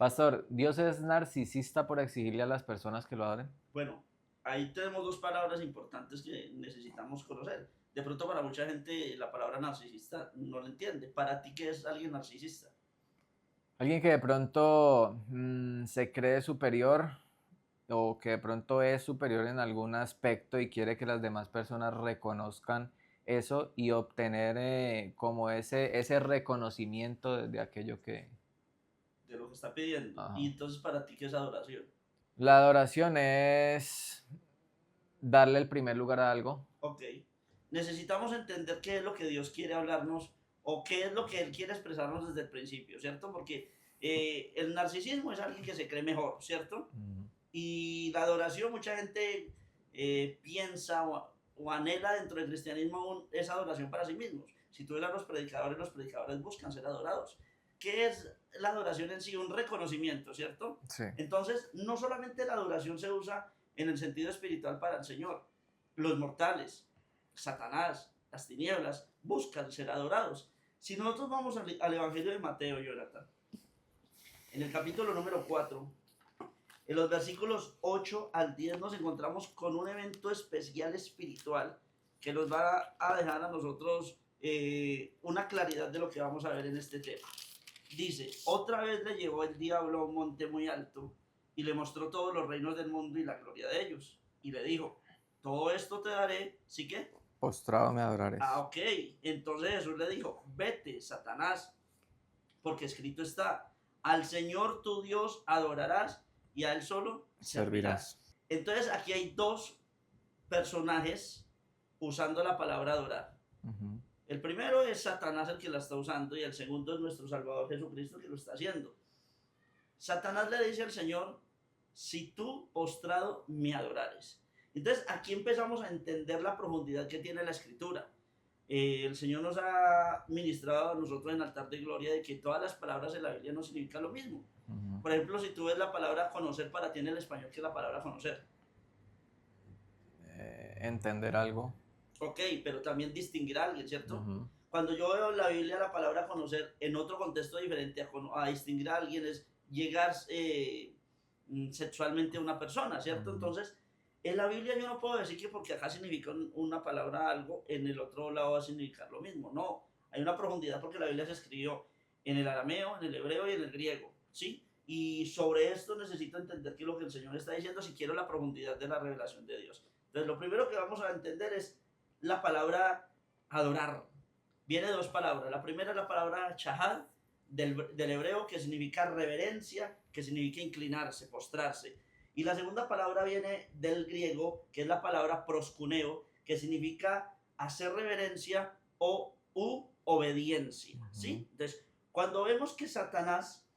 Pastor, ¿Dios es narcisista por exigirle a las personas que lo adoren? Bueno, ahí tenemos dos palabras importantes que necesitamos conocer. De pronto para mucha gente la palabra narcisista no la entiende. ¿Para ti qué es alguien narcisista? Alguien que de pronto se cree superior o que de pronto es superior en algún aspecto y quiere que las demás personas reconozcan eso y obtener como ese reconocimiento de aquello que... De lo que está pidiendo. Y Ajá. entonces para ti qué es adoración. La adoración es darle el primer lugar a algo. Ok. Necesitamos entender qué es lo que Dios quiere hablarnos o qué es lo que Él quiere expresarnos desde el principio, ¿cierto? Porque el narcisismo es alguien que se cree mejor, ¿cierto? Ujú. Y la adoración, mucha gente piensa o anhela dentro del cristianismo esa adoración para sí mismos. Si tú ves a los predicadores buscan ser adorados. ¿Qué es la adoración en sí? Un reconocimiento, ¿cierto? Sí. Entonces, no solamente la adoración se usa en el sentido espiritual para el Señor. Los mortales, Satanás, las tinieblas, buscan ser adorados. Si nosotros vamos al Evangelio de Mateo, Jonathan, en el capítulo número 4, en los versículos 8 al 10 nos encontramos con un evento especial espiritual que nos va a dejar a nosotros una claridad de lo que vamos a ver en este tema. Dice, otra vez le llevó el diablo a un monte muy alto y le mostró todos los reinos del mundo y la gloria de ellos. Y le dijo, todo esto te daré, ¿sí que? Postrado me adorares. Ok, entonces Jesús le dijo, vete, Satanás, porque escrito está, al Señor tu Dios adorarás y a Él solo Servirás. servirás. Entonces aquí hay dos personajes usando la palabra adorar. Ujú. El primero es Satanás el que la está usando y el segundo es nuestro Salvador Jesucristo que lo está haciendo. Satanás le dice al Señor, si tú postrado me adorares. Entonces aquí empezamos a entender la profundidad que tiene la escritura. El Señor nos ha ministrado a nosotros en altar de gloria de que todas las palabras de la Biblia no significan lo mismo. Ujú. Por ejemplo, si tú ves la palabra conocer para ti en el español, ¿qué es la palabra conocer? Entender algo. Ok, pero también distinguir a alguien, ¿cierto? Ujú. Cuando yo veo en la Biblia la palabra conocer en otro contexto diferente a distinguir a alguien es llegar sexualmente a una persona, ¿cierto? Ujú. Entonces, en la Biblia yo no puedo decir que porque acá significa una palabra algo, en el otro lado va a significar lo mismo. No, hay una profundidad porque la Biblia se escribió en el arameo, en el hebreo y en el griego, ¿sí? Y sobre esto necesito entender qué es lo que el Señor está diciendo si quiero la profundidad de la revelación de Dios. Entonces, lo primero que vamos a entender es la palabra adorar. Viene de dos palabras. La primera es la palabra chahad, del hebreo, que significa reverencia, que significa inclinarse, postrarse. Y la segunda palabra viene del griego, que es la palabra proscuneo, que significa hacer reverencia o obediencia. Ujú. ¿Sí? Entonces, cuando vemos que Satanás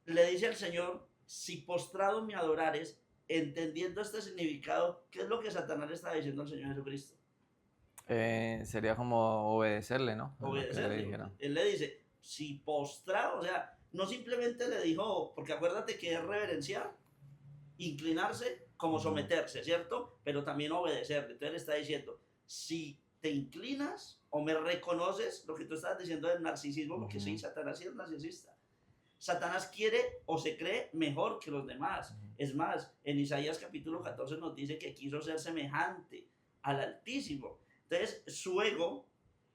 le dice al Señor, si postrado me adorares, entendiendo este significado, ¿qué es lo que Satanás le está diciendo al Señor Jesucristo? Sería como obedecerle, ¿no? A lo que le Obedecerle. dijera. Él le dice, si postrado, o sea, no simplemente le dijo, porque acuérdate que es reverenciar, inclinarse como Ujú. someterse, ¿cierto? Pero también obedecerle. Entonces le está diciendo, si te inclinas o me reconoces lo que tú estás diciendo del narcisismo, porque sí, Ujú. Satanás sí es narcisista. Satanás quiere o se cree mejor que los demás. Ujú. Es más, en Isaías capítulo 14 nos dice que quiso ser semejante al Altísimo. Entonces, su ego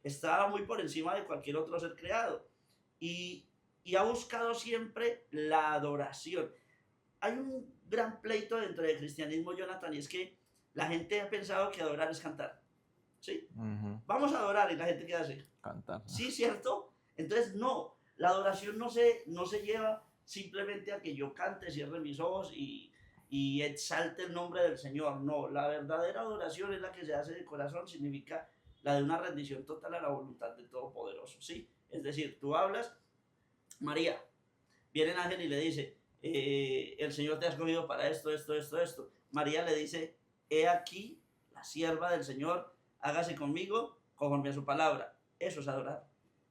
estaba muy por encima de cualquier otro ser creado. Y, y ha buscado siempre la adoración. Hay un gran pleito dentro del cristianismo, Jonathan, y es que la gente ha pensado que adorar es cantar. ¿Sí? Ujú. Vamos a adorar y la gente queda así. Cantar. Sí, ¿cierto? Entonces, no, la adoración no se lleva simplemente a que yo cante, cierre mis ojos y exalte el nombre del Señor. No, la verdadera adoración es la que se hace de corazón, significa la de una rendición total a la voluntad del Todopoderoso, ¿sí? Es decir, tú hablas, María, viene el ángel y le dice, el Señor te ha escogido para esto, esto, esto, esto. María le dice, he aquí la sierva del Señor, hágase conmigo conforme a su palabra. Eso es adorar.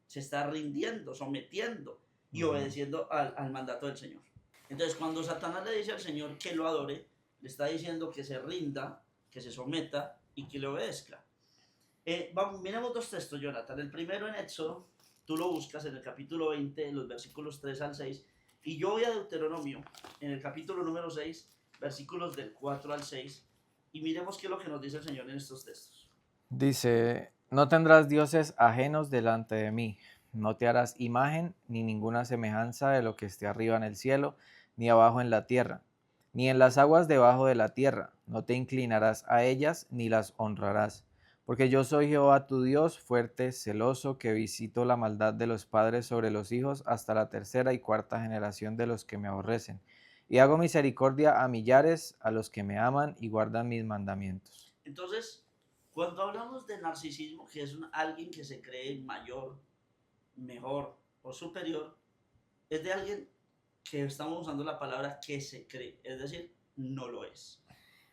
Se está rindiendo, sometiendo y Ujú. obedeciendo al mandato del Señor. Entonces, cuando Satanás le dice al Señor que lo adore, le está diciendo que se rinda, que se someta y que le obedezca. Miremos dos textos, Jonathan. El primero en Éxodo, tú lo buscas en el capítulo 20, los versículos 3 al 6, Y yo voy a Deuteronomio, en el capítulo número 6, versículos del 4 al 6, y miremos qué es lo que nos dice el Señor en estos textos. Dice, no tendrás dioses ajenos delante de mí, no te harás imagen ni ninguna semejanza de lo que esté arriba en el cielo, ni abajo en la tierra, ni en las aguas debajo de la tierra, no te inclinarás a ellas ni las honrarás. Porque yo soy Jehová tu Dios, fuerte, celoso, que visito la maldad de los padres sobre los hijos hasta la tercera y cuarta generación de los que me aborrecen. Y hago misericordia a millares, a los que me aman y guardan mis mandamientos. Entonces, cuando hablamos de narcisismo, que es alguien que se cree mayor, mejor o superior, es de alguien que estamos usando la palabra que se cree, es decir, no lo es.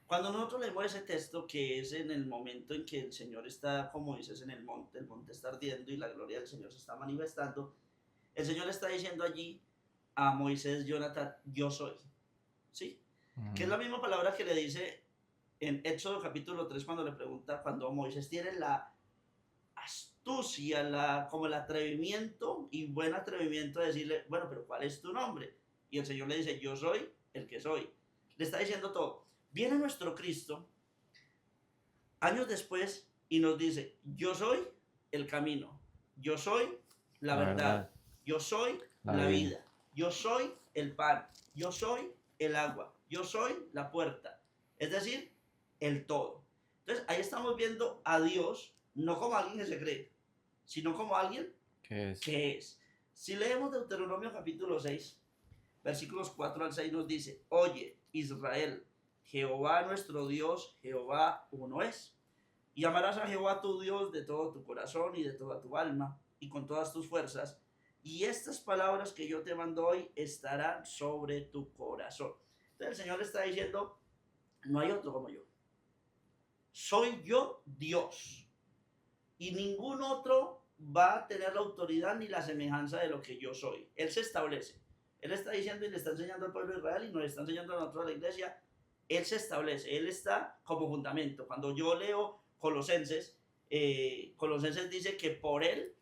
Cuando nosotros leemos ese texto, que es en el momento en que el Señor está, como dices, en el monte está ardiendo y la gloria del Señor se está manifestando, el Señor está diciendo allí a Moisés, Jonathan, yo soy, ¿sí? Que es la misma palabra que le dice en Éxodo capítulo 3 cuando le pregunta, cuando Moisés tiene la astucia, como el atrevimiento y buen atrevimiento de decirle, bueno, pero ¿cuál es tu nombre? Y el Señor le dice, yo soy el que soy. Le está diciendo todo. Viene nuestro Cristo años después y nos dice, yo soy el camino, yo soy la verdad, yo soy la vida, yo soy el pan, yo soy el agua, yo soy la puerta. Es decir, el todo. Entonces ahí estamos viendo a Dios no como alguien que se cree, sino como alguien que es. Si leemos Deuteronomio capítulo 6, versículos 4 al 6 nos dice, oye Israel, Jehová nuestro Dios, Jehová uno es. Y amarás a Jehová tu Dios de todo tu corazón y de toda tu alma y con todas tus fuerzas. Y estas palabras que yo te mando hoy estarán sobre tu corazón. Entonces el Señor le está diciendo, no hay otro como yo. Soy yo Dios. Y ningún otro va a tener la autoridad ni la semejanza de lo que yo soy. Él se establece. Él está diciendo y le está enseñando al pueblo de Israel y nos está enseñando a nosotros a la iglesia. Él se establece, Él está como fundamento. Cuando yo leo Colosenses, Colosenses dice que por Él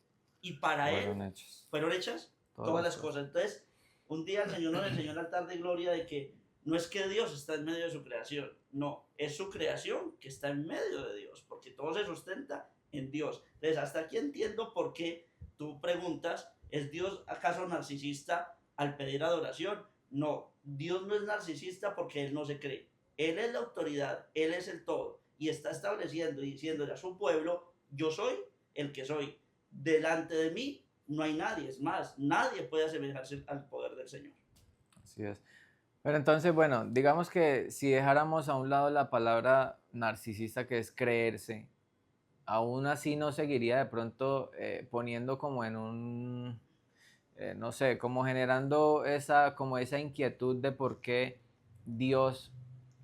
y para Él fueron hechas todas las cosas. Entonces, un día el Señor nos enseñó en el altar de gloria de que no es que Dios está en medio de su creación, no, es su creación que está en medio de Dios, porque todo se sustenta en Dios. Entonces, hasta aquí entiendo por qué tú preguntas, ¿es Dios acaso narcisista al pedir adoración? No, Dios no es narcisista porque Él no se cree. Él es la autoridad, Él es el todo y está estableciendo y diciéndole a su pueblo, yo soy el que soy. Delante de mí no hay nadie, es más, nadie puede asemejarse al poder del Señor. Así es. Pero entonces, bueno, digamos que si dejáramos a un lado la palabra narcisista, que es creerse, aún así no seguiría de pronto poniendo como en un, no sé, como generando como esa inquietud de por qué Dios,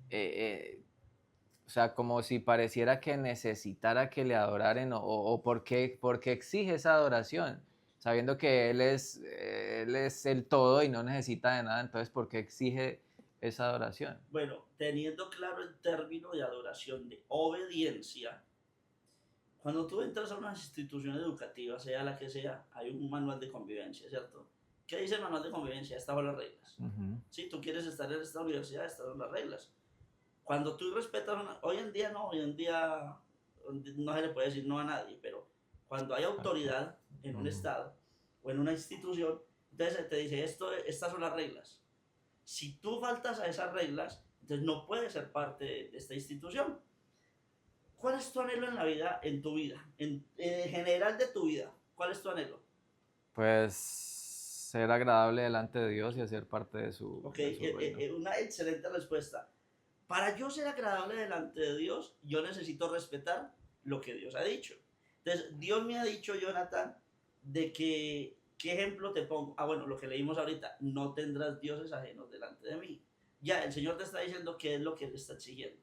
o sea, como si pareciera que necesitara que le adoraran o por qué exige esa adoración, sabiendo que él es el todo y no necesita de nada, entonces ¿por qué exige esa adoración? Bueno, teniendo claro el término de adoración, de obediencia, cuando tú entras a una institución educativa, sea la que sea, hay un manual de convivencia, ¿cierto? ¿Qué dice el manual de convivencia? Estas son las reglas. Si tú quieres estar en esta universidad, estas son las reglas. Cuando tú respetas hoy en día no se le puede decir no a nadie, pero cuando hay autoridad en un estado o en una institución, entonces te dice, estas son las reglas. Si tú faltas a esas reglas, entonces no puedes ser parte de esta institución. ¿Cuál es tu anhelo en la vida, en tu vida, en general de tu vida? ¿Cuál es tu anhelo? Pues ser agradable delante de Dios y hacer parte de su reino. Una excelente respuesta. Para yo ser agradable delante de Dios, yo necesito respetar lo que Dios ha dicho. Entonces, Dios me ha dicho, Jonathan, de que, ¿qué ejemplo te pongo? Bueno, lo que leímos ahorita, no tendrás dioses ajenos delante de mí. Ya, el Señor te está diciendo qué es lo que Él está exigiendo.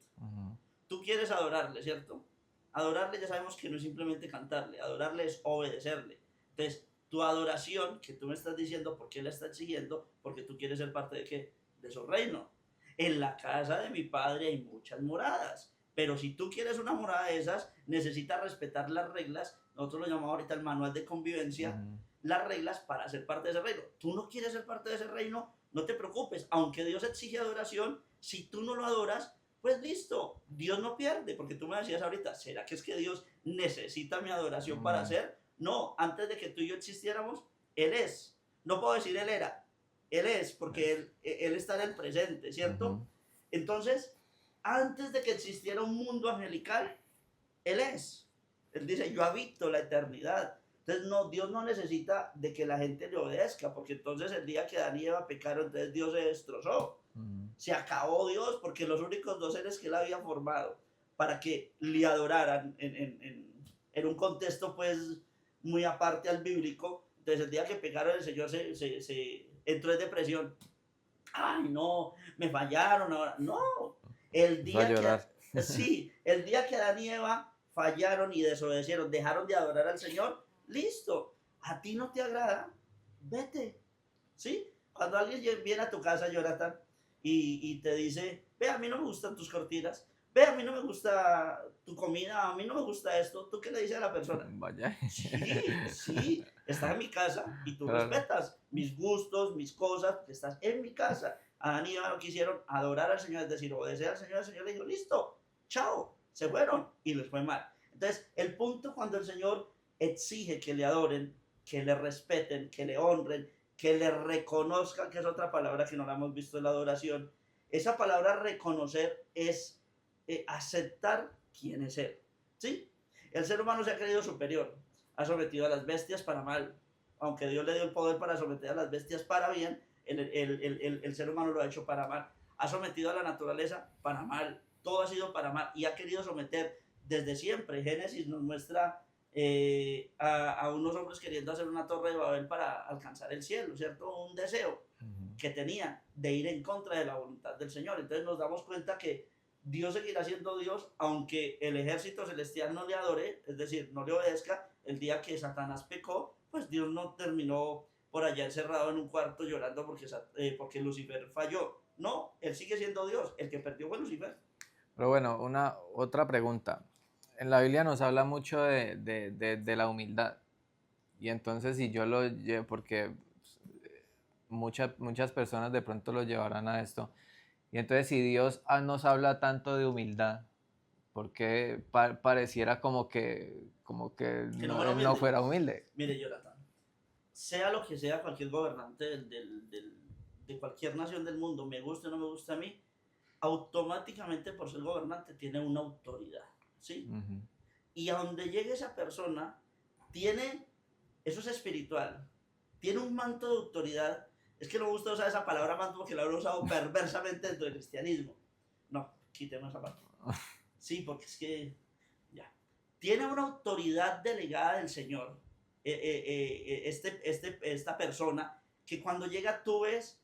Tú quieres adorarle, ¿cierto? Adorarle ya sabemos que no es simplemente cantarle, adorarle es obedecerle. Entonces, tu adoración, que tú me estás diciendo por qué la está exigiendo, porque tú quieres ser parte de qué? De su reino. En la casa de mi padre hay muchas moradas, pero si tú quieres una morada de esas, necesitas respetar las reglas, nosotros lo llamamos ahorita el manual de convivencia, las reglas para ser parte de ese reino. Tú no quieres ser parte de ese reino, no te preocupes, aunque Dios exige adoración, si tú no lo adoras, pues listo, Dios no pierde, porque tú me decías ahorita, ¿será que es que Dios necesita mi adoración para Mm, hacer? No, antes de que tú y yo existiéramos, Él es. No puedo decir Él era, Él es, porque es- Él está en el presente, ¿cierto? ujú, Entonces, antes de que existiera un mundo angelical, Él es. Él dice, yo habito la eternidad. Entonces, no, Dios no necesita de que la gente le obedezca, porque entonces el día que Adán y Eva pecaron, entonces Dios se destrozó. ujú. Se acabó Dios, porque los únicos dos seres que Él había formado para que le adoraran en un contexto pues muy aparte al bíblico, entonces el día que pecaron el Señor se entró en depresión. Ay, no, me fallaron ahora. No, el Empezó a día que, llorar. sí, el día que Adán y Eva fallaron y desobedecieron, dejaron de adorar al Señor, listo, a ti no te agrada, vete, ¿sí? Cuando alguien viene a tu casa, Jonathan, y te dice, ve, a mí no me gustan tus cortinas, ve, a mí no me gusta tu comida, a mí no me gusta esto, ¿tú qué le dices a la persona? Vaya. Sí, sí, estás en mi casa y tú Claro. respetas mis gustos, mis cosas, porque estás en mi casa. Adán y Eva no quisieron adorar al Señor, es decir, obedecer al Señor. El Señor le dijo, listo, chao, se fueron y les fue mal. Entonces, el punto cuando el Señor exige que le adoren, que le respeten, que le honren, que le reconozcan, que es otra palabra que no la hemos visto en la adoración, esa palabra reconocer es aceptar quién es Él, ¿sí? El ser humano se ha creído superior, ha sometido a las bestias para mal. Aunque Dios le dio el poder para someter a las bestias para bien, el ser humano lo ha hecho para mal. Ha sometido a la naturaleza para mal. Todo ha sido para mal y ha querido someter desde siempre. Génesis nos muestra a unos hombres queriendo hacer una torre de Babel para alcanzar el cielo, ¿cierto? Un deseo Ujú. que tenía de ir en contra de la voluntad del Señor. Entonces nos damos cuenta que Dios seguirá siendo Dios, aunque el ejército celestial no le adore, es decir, no le obedezca. El día que Satanás pecó, pues Dios no terminó por allá encerrado en un cuarto llorando porque Lucifer falló. No, él sigue siendo Dios. El que perdió fue Lucifer. Pero bueno, una otra pregunta. En la Biblia nos habla mucho de la humildad. Y entonces si yo lo llevo, porque muchas personas de pronto lo llevarán a esto. Y entonces si Dios nos habla tanto de humildad, ¿por qué pareciera como que Que no fuera él no humilde. fuera humilde? Mire, Jonathan, sea lo que sea cualquier gobernante de cualquier nación del mundo, me guste o no me guste a mí, automáticamente por ser gobernante tiene una autoridad, ¿sí? Ujú. Y a donde llegue esa persona, tiene, eso es espiritual, tiene un manto de autoridad. Es que no me gusta usar esa palabra manto porque la he usado perversamente dentro del cristianismo. No, quitemos esa parte. Sí, porque es que, ya. Tiene una autoridad delegada del Señor, esta persona, que cuando llega tú ves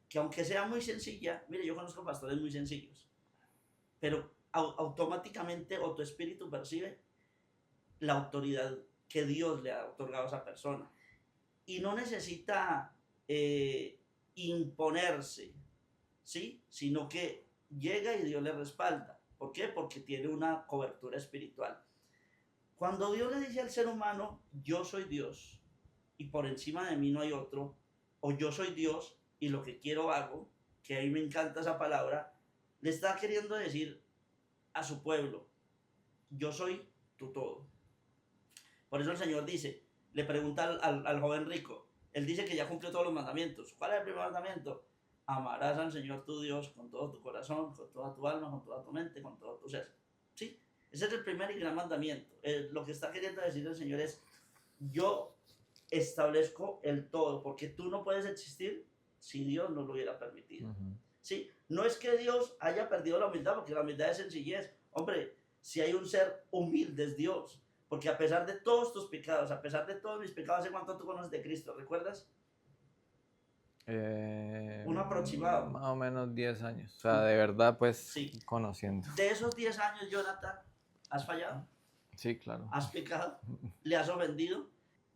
que aunque sea muy sencilla, mire, yo conozco pastores muy sencillos, pero automáticamente o tu espíritu percibe la autoridad que Dios le ha otorgado a esa persona. Y no necesita imponerse, ¿sí? Sino que llega y Dios le respalda. ¿Por qué? Porque tiene una cobertura espiritual. Cuando Dios le dice al ser humano, yo soy Dios y por encima de mí no hay otro, o yo soy Dios y lo que quiero hago, que a mí me encanta esa palabra, le está queriendo decir a su pueblo, yo soy tu todo. Por eso el Señor dice, le pregunta al joven rico, él dice que ya cumplió todos los mandamientos. ¿Cuál es el primer mandamiento? Amarás al Señor tu Dios con todo tu corazón, con toda tu alma, con toda tu mente, con todo tu ser. ¿Sí? Ese es el primer y gran mandamiento. Lo que está queriendo decir el Señor es, yo establezco el todo, porque tú no puedes existir si Dios no lo hubiera permitido. Ujú. ¿Sí? No es que Dios haya perdido la humildad, porque la humildad es sencillez. Hombre, si hay un ser humilde es Dios, porque a pesar de todos tus pecados, a pesar de todos mis pecados, ¿hace cuánto tú conoces de Cristo? ¿Recuerdas? Un aproximado. Más o menos 10 años. O sea, de verdad, pues Sí. conociendo. De esos 10 años, Jonathan, ¿has fallado? Sí, claro. ¿Has pecado? ¿Le has ofendido?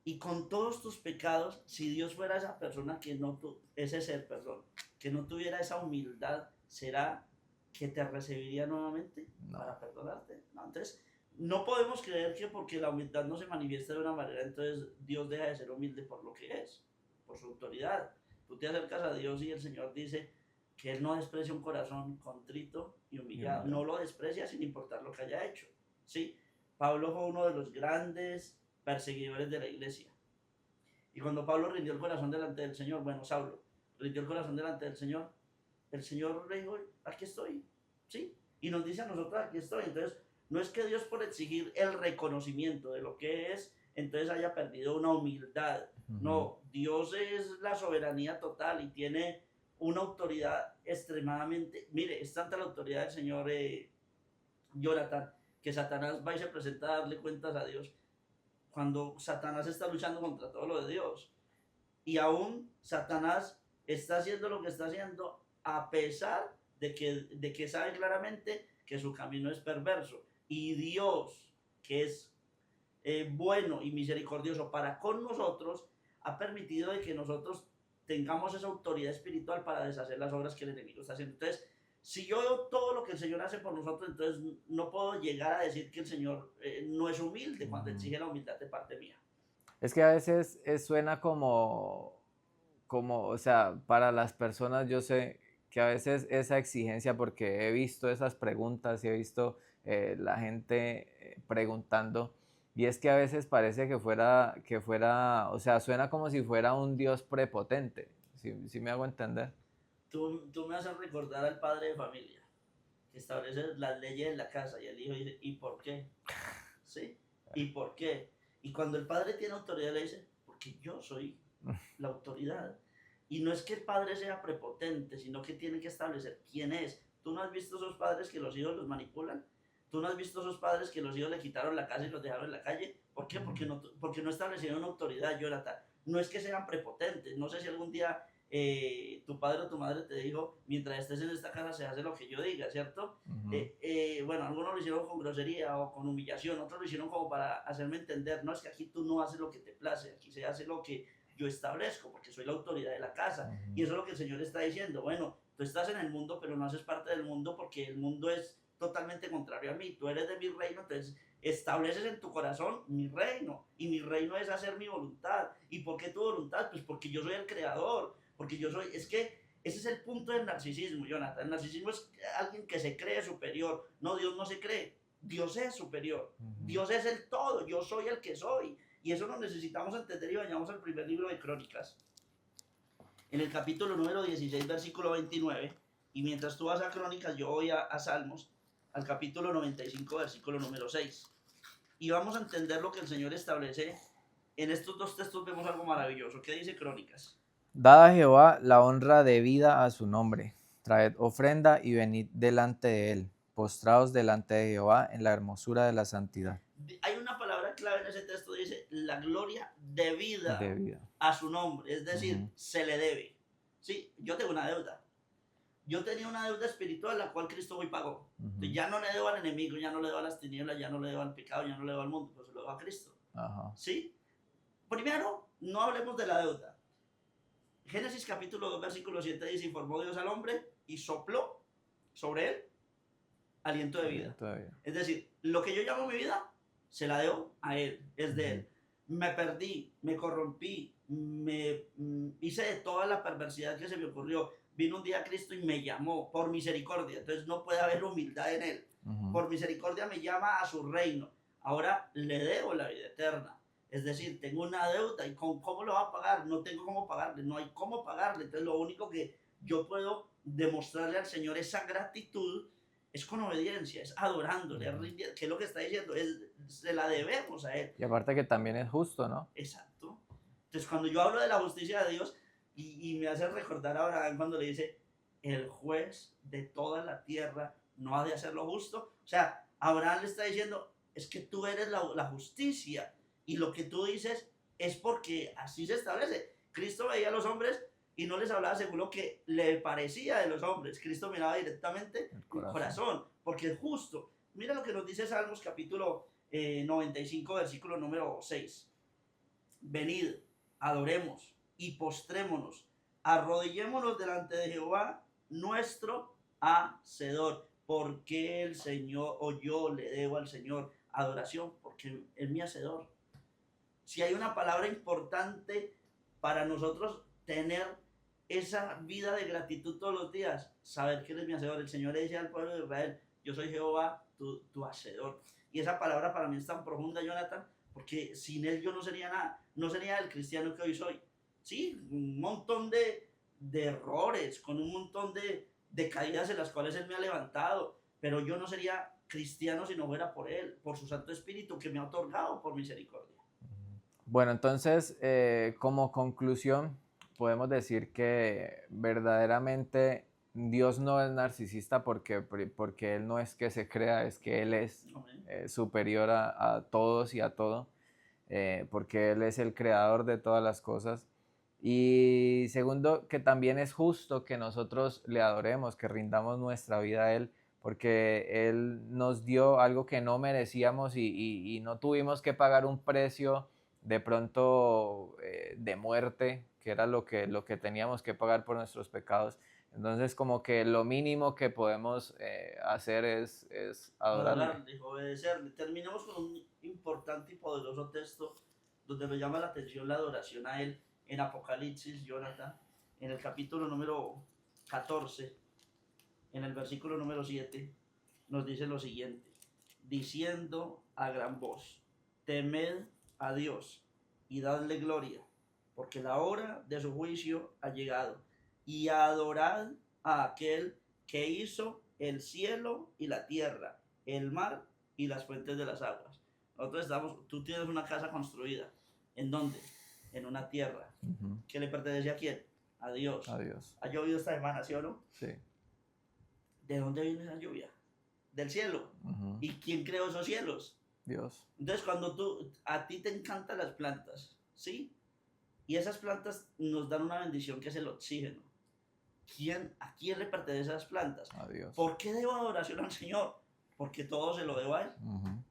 Y con todos tus pecados, si Dios fuera esa persona que no ese ser, perdón, que no tuviera esa humildad, ¿será que te recibiría nuevamente No. para perdonarte? No, entonces, no podemos creer que porque la humildad no se manifiesta de una manera, entonces Dios deja de ser humilde por lo que es, por su autoridad. Tú te acercas a Dios y el Señor dice que Él no desprecia un corazón contrito y humillado. No lo desprecia sin importar lo que haya hecho. ¿Sí? Pablo fue uno de los grandes perseguidores de la iglesia. Y cuando Pablo rindió el corazón delante del Señor, bueno, Saulo rindió el corazón delante del Señor, el Señor le dijo, aquí estoy, ¿sí? Y nos dice a nosotros, aquí estoy. Entonces, no es que Dios por exigir el reconocimiento de lo que es, entonces haya perdido una humildad. No, Dios es la soberanía total y tiene una autoridad extremadamente, mire, es tanta la autoridad del Señor Jonathan, que Satanás va y se presenta a darle cuentas a Dios cuando Satanás está luchando contra todo lo de Dios. Y aún Satanás está haciendo lo que está haciendo a pesar de que sabe claramente que su camino es perverso. Y Dios, que es bueno y misericordioso para con nosotros, ha permitido de que nosotros tengamos esa autoridad espiritual para deshacer las obras que el enemigo está haciendo. Entonces, si yo veo todo lo que el Señor hace por nosotros, entonces no puedo llegar a decir que el Señor no es humilde cuando exige la humildad de parte mía. Es que a veces suena o sea, para las personas yo sé que a veces esa exigencia, porque he visto esas preguntas y he visto la gente preguntando, y es que a veces parece que fuera, o sea, suena como si fuera un Dios prepotente, ¿sí me hago entender? Tú me haces recordar al padre de familia, que establece las leyes en la casa, y el hijo dice, ¿y por qué? ¿Sí? ¿Y por qué? Y cuando el padre tiene autoridad le dice, porque yo soy la autoridad. Y no es que el padre sea prepotente, sino que tiene que establecer quién es. ¿Tú no has visto esos padres que los hijos los manipulan? ¿Tú no has visto esos padres que los hijos le quitaron la casa y los dejaron en la calle? ¿Por qué? Porque no establecieron una autoridad, Jonathan. No es que sean prepotentes. No sé si algún día tu padre o tu madre te dijo, mientras estés en esta casa se hace lo que yo diga, ¿cierto? Bueno, algunos lo hicieron con grosería o con humillación, otros lo hicieron como para hacerme entender, no, es que aquí tú no haces lo que te place, aquí se hace lo que yo establezco, porque soy la autoridad de la casa. Y eso es lo que el Señor está diciendo. Bueno, tú estás en el mundo, pero no haces parte del mundo porque el mundo es totalmente contrario a mí. Tú eres de mi reino, entonces estableces en tu corazón mi reino. Y mi reino es hacer mi voluntad. ¿Y por qué tu voluntad? Pues porque yo soy el creador. Porque yo soy... Es que ese es el punto del narcisismo, Jonathan. El narcisismo es alguien que se cree superior. No, Dios no se cree. Dios es superior. Dios es el todo. Yo soy el que soy. Y eso lo necesitamos entender y vayamos al primer libro de Crónicas. En el capítulo número 16, versículo 29. Y mientras tú vas a Crónicas, yo voy a Salmos, al capítulo 95, versículo número 6. Y vamos a entender lo que el Señor establece. En estos dos textos vemos algo maravilloso. ¿Qué dice Crónicas? Dad a Jehová la honra debida a su nombre, traed ofrenda y venid delante de él, postraos delante de Jehová en la hermosura de la santidad. Hay una palabra clave en ese texto, dice la gloria debida a su nombre, es decir, se le debe. Sí, yo tengo una deuda. Yo tenía una deuda espiritual la cual Cristo hoy pagó. Ya no le debo al enemigo, ya no le debo a las tinieblas, ya no le debo al pecado, ya no le debo al mundo, pues se lo debo a Cristo. ¿Sí? Primero, no hablemos de la deuda. Génesis capítulo 2, versículo 7 dice, y formó Dios al hombre y sopló sobre él aliento de vida. Es decir, lo que yo llamo mi vida, se la debo a él, es de él. Me perdí, me corrompí, hice de toda la perversidad que se me ocurrió. Vino un día Cristo y me llamó por misericordia. Entonces no puede haber humildad en él. Por misericordia me llama a su reino. Ahora le debo la vida eterna. Es decir, tengo una deuda y ¿cómo lo va a pagar? No tengo cómo pagarle, no hay cómo pagarle. Entonces lo único que yo puedo demostrarle al Señor esa gratitud es con obediencia, es adorándole, que es lo que está diciendo, se la debemos a Él. Y aparte que también es justo, ¿no? Exacto. Entonces cuando yo hablo de la justicia de Dios, y me hace recordar a Abraham cuando le dice, el juez de toda la tierra no ha de hacer lo justo. O sea, Abraham le está diciendo, es que tú eres la justicia, y lo que tú dices es porque así se establece. Cristo veía a los hombres y no les hablaba según lo que le parecía de los hombres. Cristo miraba directamente el corazón, porque es justo. Mira lo que nos dice Salmos capítulo 95, versículo número 6. Venid, adoremos y postrémonos, arrodillémonos delante de Jehová, nuestro Hacedor. Porque el Señor, o yo le debo al Señor adoración, porque es mi Hacedor. Si hay una palabra importante para nosotros tener esa vida de gratitud todos los días, saber que Él es mi hacedor. El Señor le dice al pueblo de Israel, yo soy Jehová, tu hacedor. Y esa palabra para mí es tan profunda, Jonathan, porque sin Él yo no sería nada, no sería el cristiano que hoy soy. Sí, un montón de errores, con un montón de caídas en las cuales Él me ha levantado, pero yo no sería cristiano si no fuera por Él, por su Santo Espíritu que me ha otorgado por misericordia. Bueno, entonces, como conclusión, podemos decir que verdaderamente Dios no es narcisista porque Él no es que se crea, es que Él es superior a todos y a todo, porque Él es el creador de todas las cosas. Y segundo, que también es justo que nosotros le adoremos, que rindamos nuestra vida a Él, porque Él nos dio algo que no merecíamos y no tuvimos que pagar un precio de pronto de muerte, que era lo que teníamos que pagar por nuestros pecados. Entonces, como que lo mínimo que podemos hacer es adorarle. Adorarle, obedecerle. Terminamos con un importante y poderoso texto donde me llama la atención la adoración a Él en Apocalipsis, Jonathan, en el capítulo número 14, en el versículo número 7, nos dice lo siguiente, diciendo a gran voz, temed a Dios y dadle gloria, porque la hora de su juicio ha llegado, y adorad a aquel que hizo el cielo y la tierra, el mar y las fuentes de las aguas. Tú tienes una casa construida. ¿En dónde? En una tierra. Ujú. ¿Que le pertenece a quién? A Dios. A Dios. ¿Ha llovido esta semana, sí o no? Sí. ¿De dónde viene esa lluvia? Del cielo. Ujú. ¿Y quién creó esos cielos? Dios. Entonces, a ti te encantan las plantas, ¿sí? Y esas plantas nos dan una bendición que es el oxígeno. ¿A quién le pertenecen esas plantas? A Dios. ¿Por qué debo adoración al Señor? Porque todo se lo debo a Él. Ujú.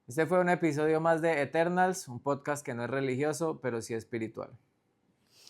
Este fue un episodio más de Eternals, un podcast que no es religioso, pero sí espiritual.